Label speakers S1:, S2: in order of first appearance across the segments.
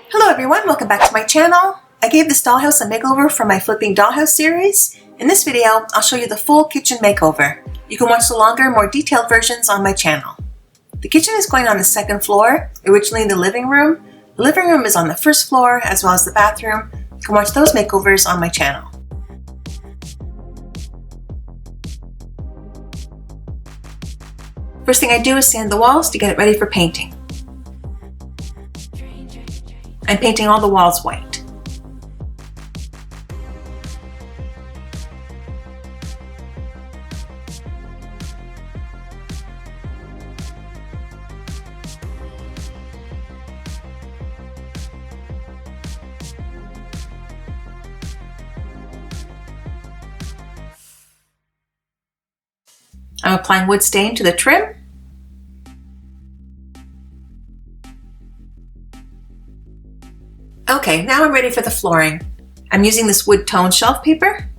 S1: Hello everyone, welcome back to my channel. I gave this dollhouse a makeover for my Flipping Dollhouse series. In this video, I'll show you the full kitchen makeover. You can watch the longer, more detailed versions on my channel. The kitchen is going on the second floor, originally the living room. The living room is on the first floor, as well as the bathroom. You can watch those makeovers on my channel. First thing I do is sand the walls to get it ready for painting. I'm painting all the walls white. I'm applying wood stain to the trim. Okay, now I'm ready for the flooring. I'm using this wood tone shelf paper.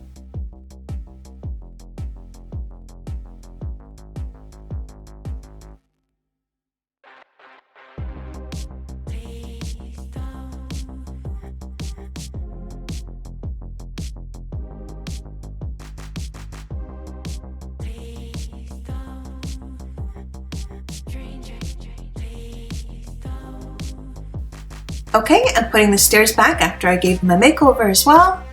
S1: Okay, I'm putting the stairs back after I gave them a makeover as well.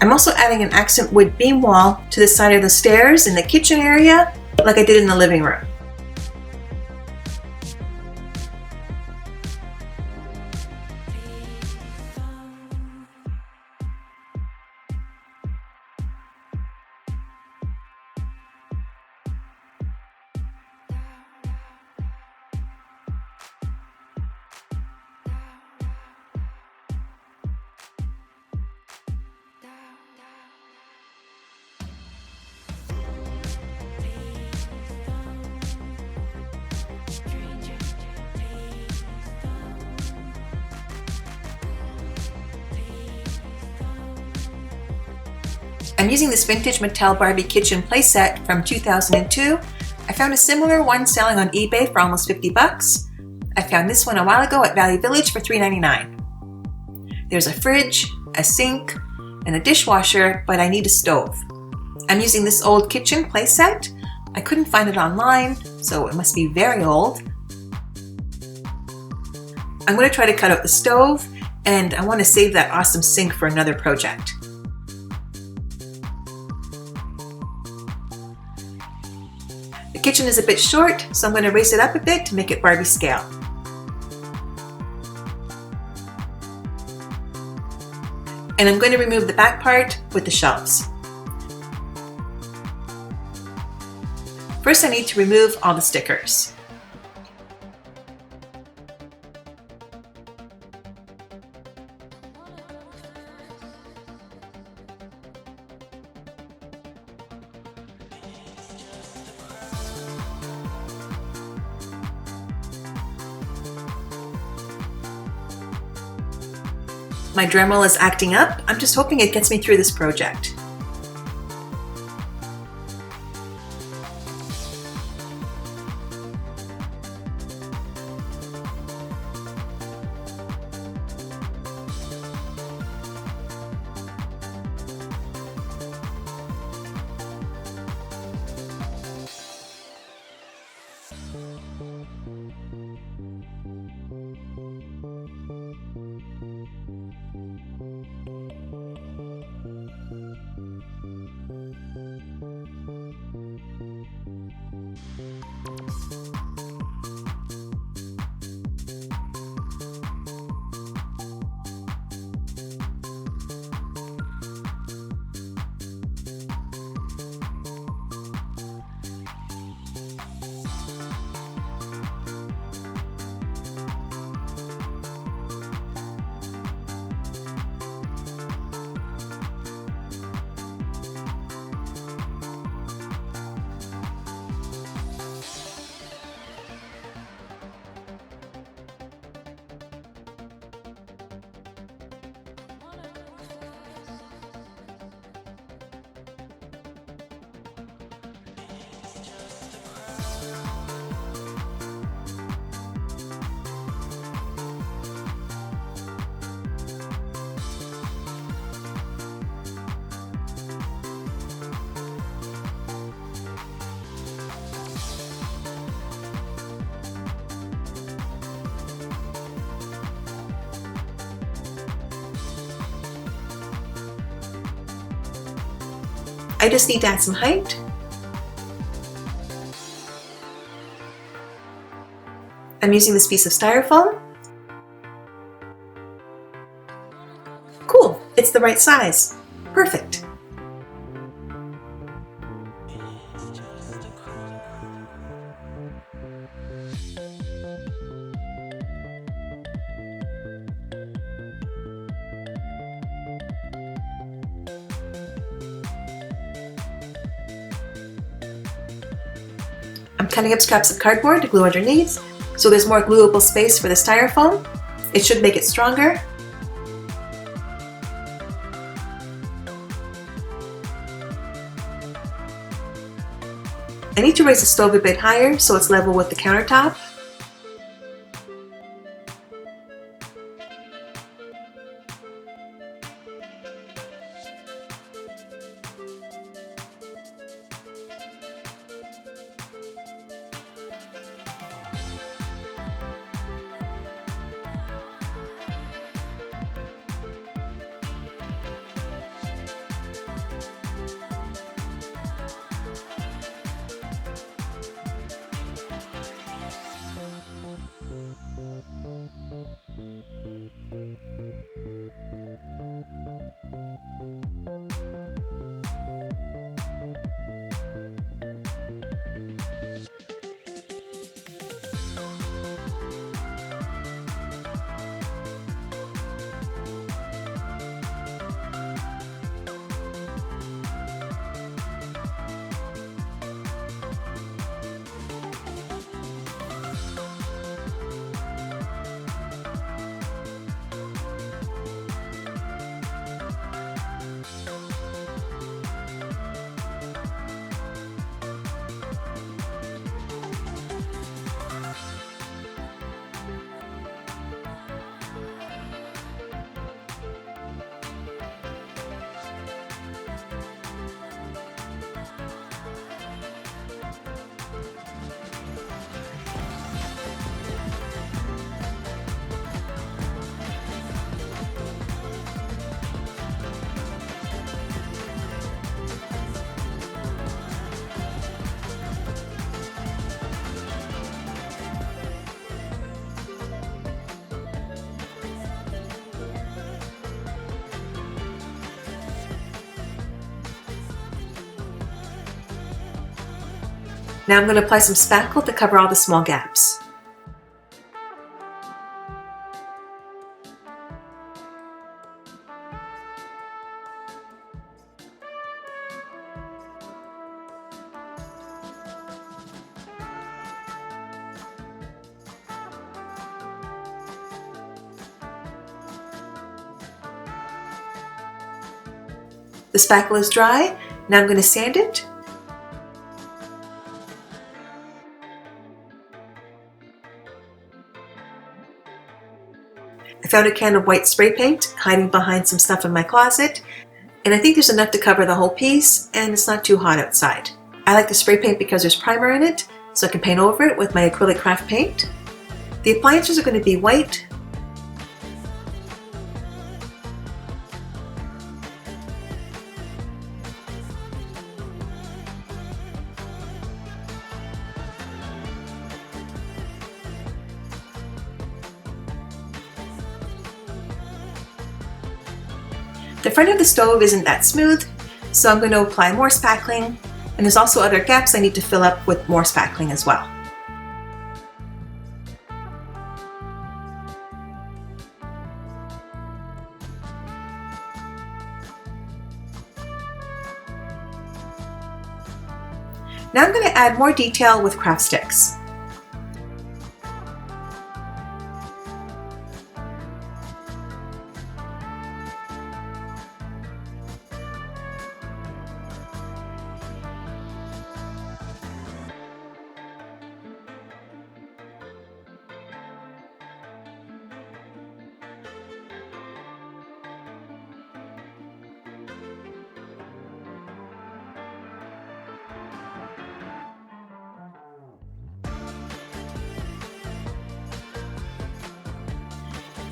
S1: I'm also adding an accent wood beam wall to the side of the stairs in the kitchen area, like I did in the living room. I'm using this vintage Mattel Barbie kitchen playset from 2002. I found a similar one selling on eBay for almost 50 bucks. I found this one a while ago at Value Village for $3.99. There's a fridge, a sink, and a dishwasher, but I need a stove. I'm using this old kitchen playset. I couldn't find it online, so it must be very old. I'm going to try to cut out the stove, and I want to save that awesome sink for another project. The kitchen is a bit short, so I'm going to raise it up a bit to make it Barbie scale. And I'm going to remove the back part with the shelves. First, I need to remove all the stickers. My Dremel is acting up. I'm just hoping it gets me through this project. I just need to add some height. I'm using this piece of styrofoam. Cool, it's the right size. Perfect. I'm cutting up scraps of cardboard to glue underneath, so there's more gluable space for the styrofoam. It should make it stronger. I need to raise the stove a bit higher so it's level with the countertop. Now I'm going to apply some spackle to cover all the small gaps. The spackle is dry. Now I'm going to sand it. I found a can of white spray paint hiding behind some stuff in my closet, and I think there's enough to cover the whole piece, and it's not too hot outside. I like the spray paint because there's primer in it, so I can paint over it with my acrylic craft paint. The appliances are going to be white. The front of the stove isn't that smooth, so I'm going to apply more spackling, and there's also other gaps I need to fill up with more spackling as well. Now I'm going to add more detail with craft sticks.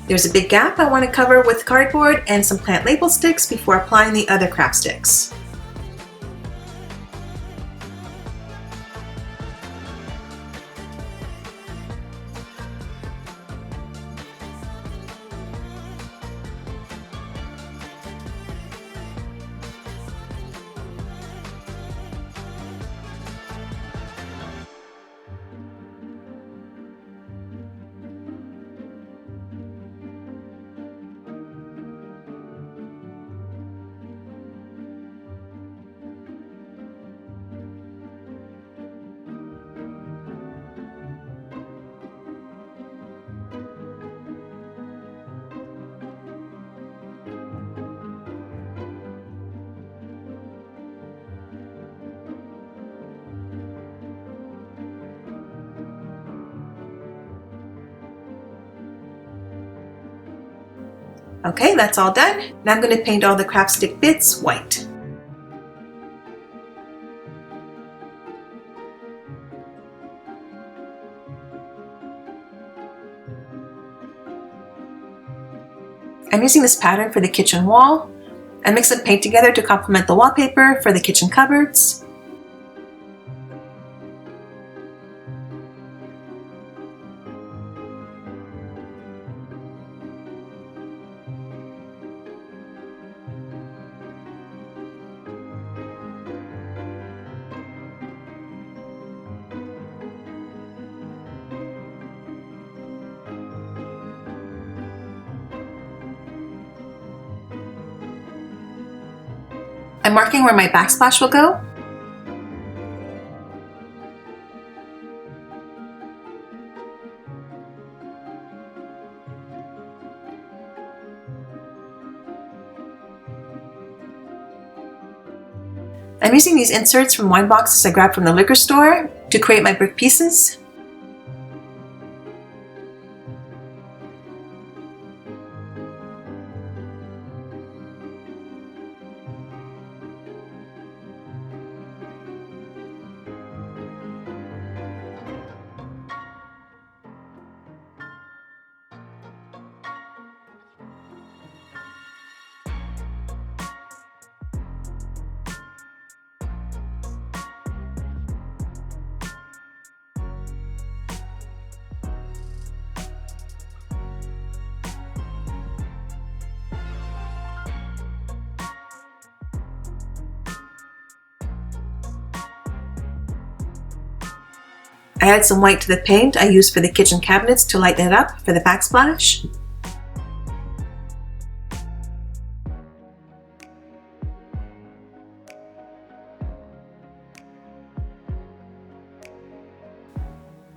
S1: There's a big gap I want to cover with cardboard and some plant label sticks before applying the other craft sticks. Okay, that's all done. Now I'm going to paint all the craft stick bits white. I'm using this pattern for the kitchen wall. I mixed some paint together to complement the wallpaper for the kitchen cupboards. I'm marking where my backsplash will go. I'm using these inserts from wine boxes I grabbed from the liquor store to create my brick pieces. I add some white to the paint I used for the kitchen cabinets to lighten it up for the backsplash.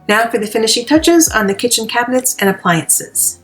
S1: Now for the finishing touches on the kitchen cabinets and appliances.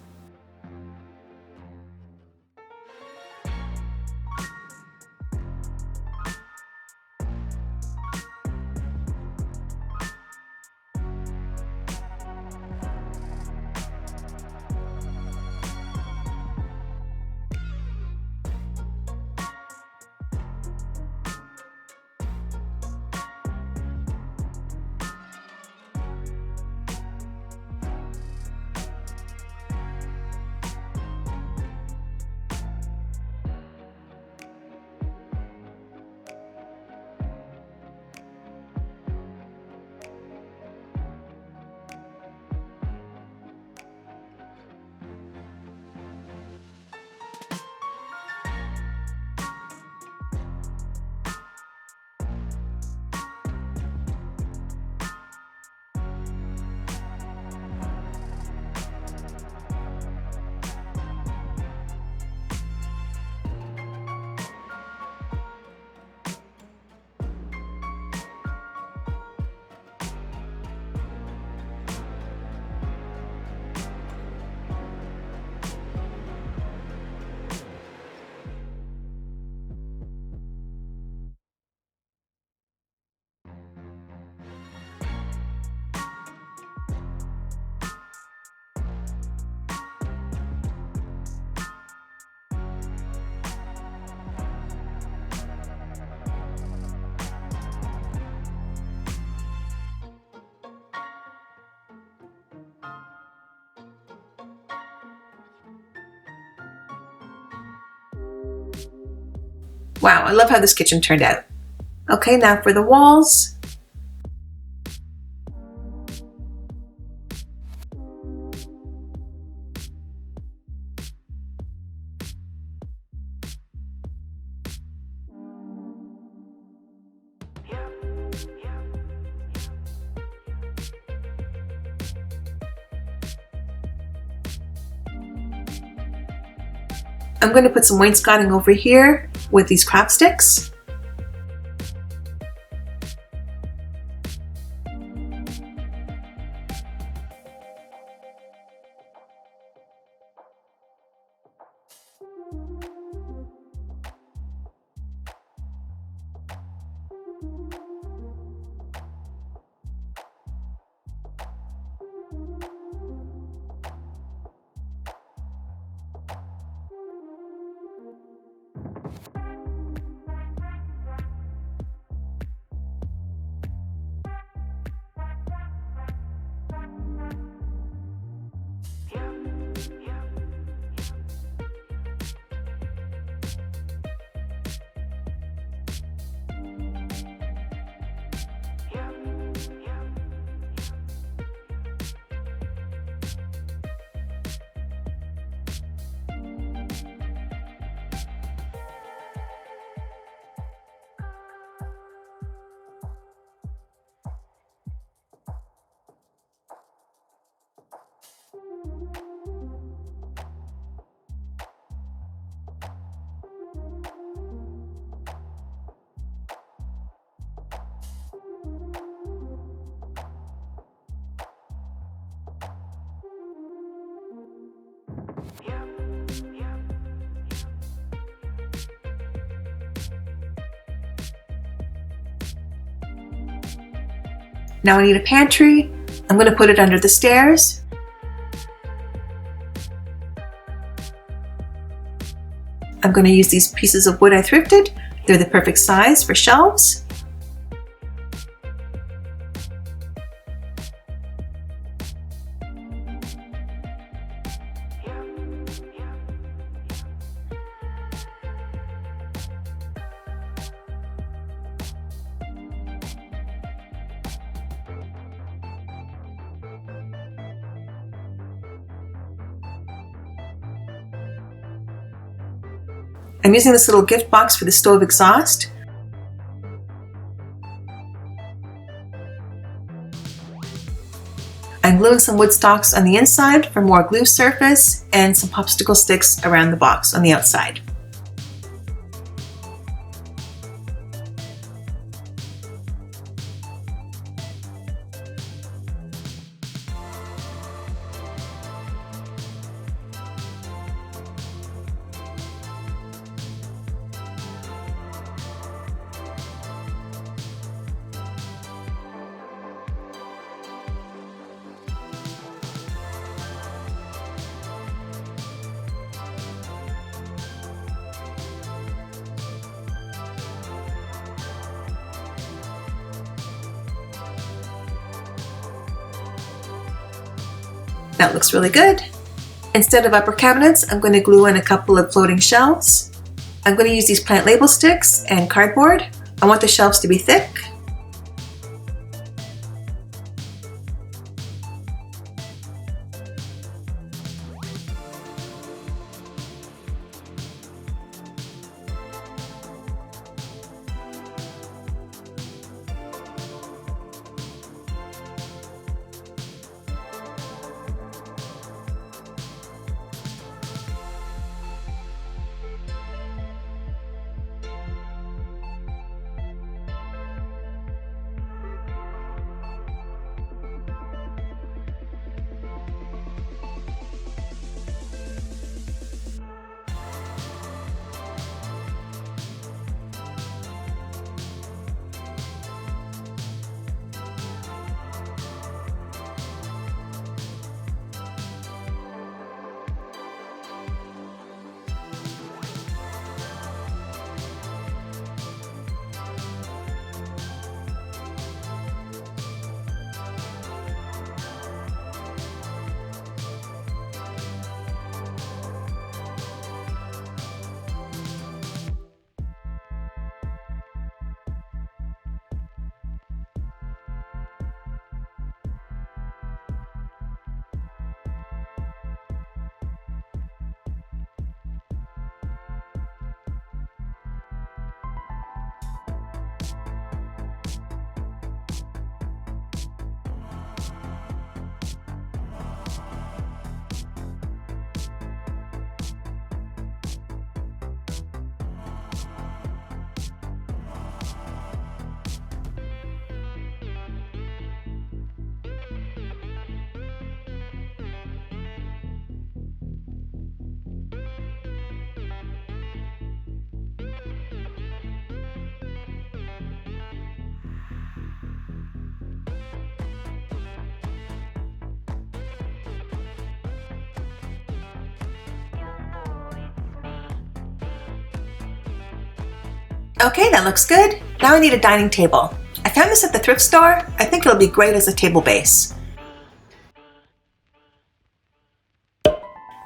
S1: Wow, I love how this kitchen turned out. Okay, now for the walls. I'm going to put some wainscoting over here with these craft sticks. Now I need a pantry. I'm going to put it under the stairs. I'm going to use these pieces of wood I thrifted. They're the perfect size for shelves. I'm using this little gift box for the stove exhaust. I'm gluing some wood stocks on the inside for more glue surface and some popsicle sticks around the box on the outside. That looks really good. Instead of upper cabinets, I'm going to glue in a couple of floating shelves. I'm going to use these plant label sticks and cardboard. I want the shelves to be thick. Okay, that looks good. Now I need a dining table. I found this at the thrift store. I think it'll be great as a table base.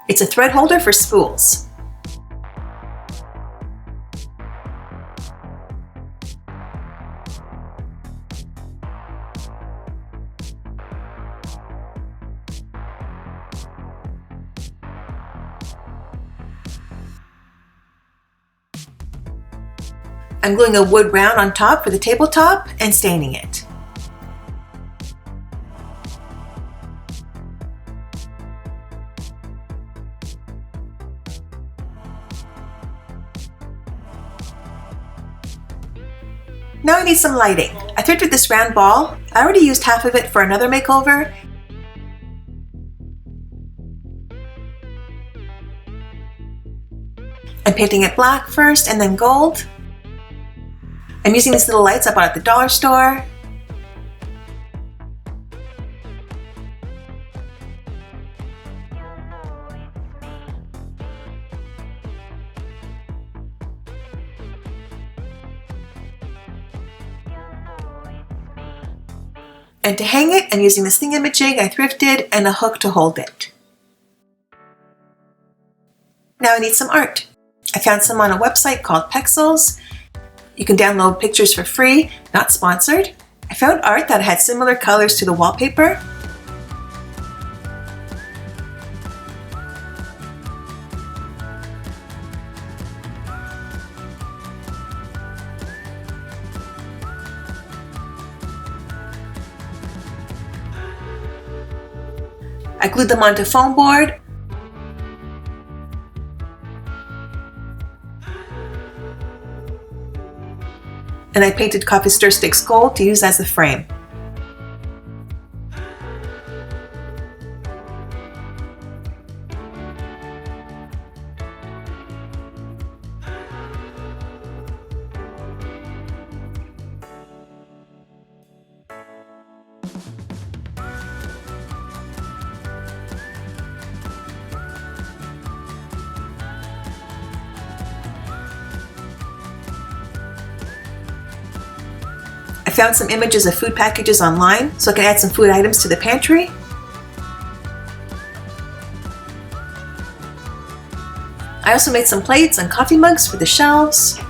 S1: It's a thread holder for spools. I'm gluing a wood round on top for the tabletop and staining it. Now I need some lighting. I thrifted this round ball. I already used half of it for another makeover. I'm painting it black first and then gold. I'm using these little lights I bought at the dollar store. And to hang it, I'm using this thingamajig I thrifted and a hook to hold it. Now I need some art. I found some on a website called Pexels. You can download pictures for free, not sponsored. I found art that had similar colors to the wallpaper. I glued them onto foam board. And I painted coffee stir sticks gold to use as the frame. I found some images of food packages online so I can add some food items to the pantry. I also made some plates and coffee mugs for the shelves.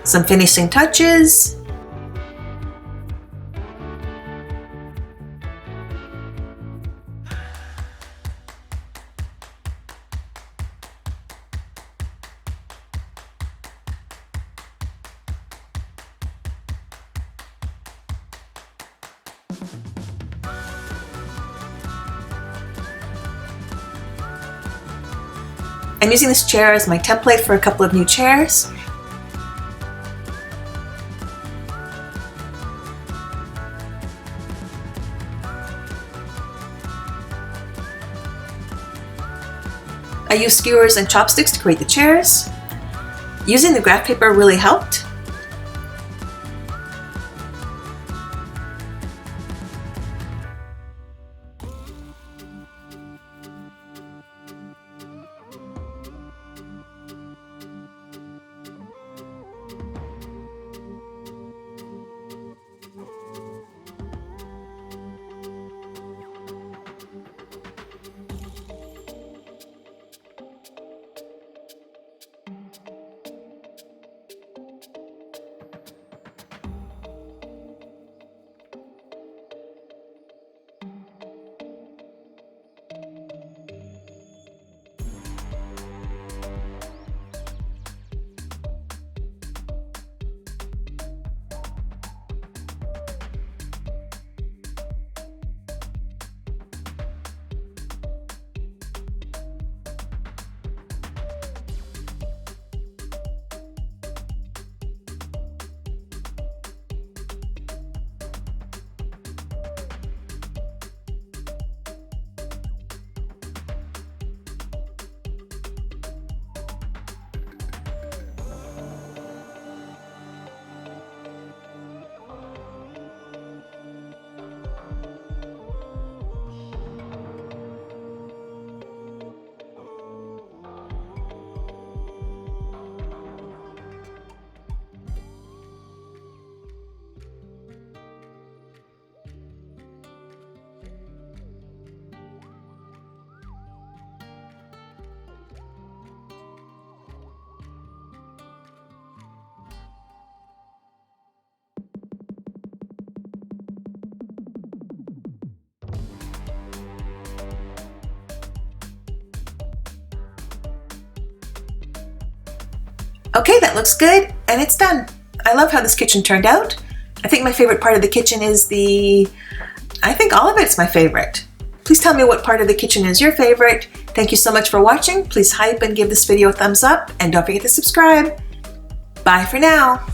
S1: Some finishing touches. I'm using this chair as my template for a couple of new chairs. I used skewers and chopsticks to create the chairs. Using the graph paper really helped. Okay, that looks good, and it's done. I love how this kitchen turned out. I think my favorite part of the kitchen is I think all of it's my favorite. Please tell me what part of the kitchen is your favorite. Thank you so much for watching. Please hype and give this video a thumbs up, and don't forget to subscribe. Bye for now.